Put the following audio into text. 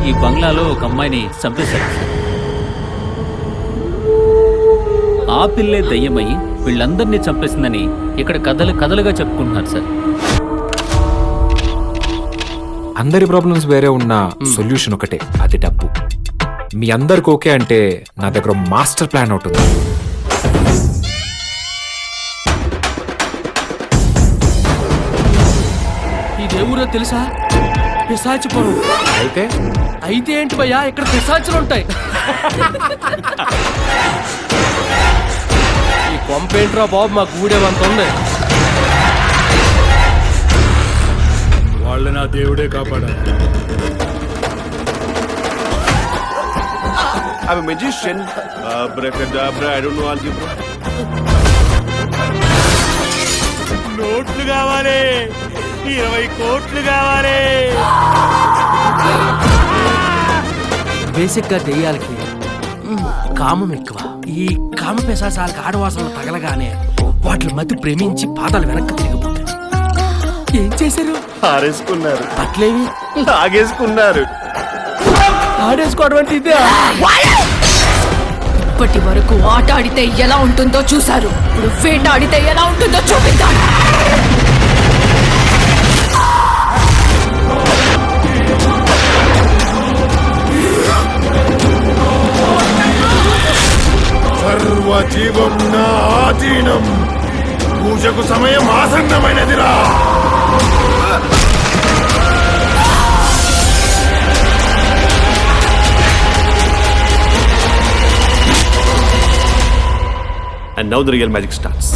ఈ బంగ్లాలో ఒక అమ్మాయిని చంపేశారు. ఆ పిల్లే దయ్యమై వీళ్ళందరినీ చంపేసిందని ఇక్కడ కథలు కథలుగా చెప్పుకుంటున్నారు సార్. అందరి ప్రాబ్లమ్స్ వేరే ఉన్న సొల్యూషన్ ఒకటే, అది డబ్బు. మీ అందరికి ఓకే అంటే నా దగ్గర మాస్టర్ ప్లాన్ ఒకటి ఉంది. ఇదేవురో తెలుసా? పిశాచిపురం. అయితే ఏంటి భయ్యా, ఇక్కడ పిశాచులు ఉంటాయి. ఈ కొంపేంట్రా బాబు, మా గూడేమంత ఉంది. వాళ్ళ నా దేవుడే కాపాడారు. I'm a magician. Abracadabra, I don't know algebra. నోట్లు కావాలి, 20 కోట్లు కావాలి. బేసిక్ గా దెయ్యాలకి కామం ఎక్కువ. ఈ కామ పిశాచాలకి ఆడవాసనలు తగలగానే వాటి మధ్య ప్రేమించి పాదాలు వెనక్కి తిరిగిపోతాయి. ఏం చేశారు? ఆరేసుకున్నారు. అట్లేవి లాగేసుకున్నారు. ఆడేసుకోవడం అంటే ఇదే. ఇప్పటి వరకు ఆట ఆడితే ఎలా ఉంటుందో చూశారు, ఇప్పుడు వేట ఆడితే ఎలా ఉంటుందో చూపిద్దాం. సర్వజీవం నా ఆధీనం. పూజకు సమయం ఆసన్నమైనదిరా. And now the real magic starts.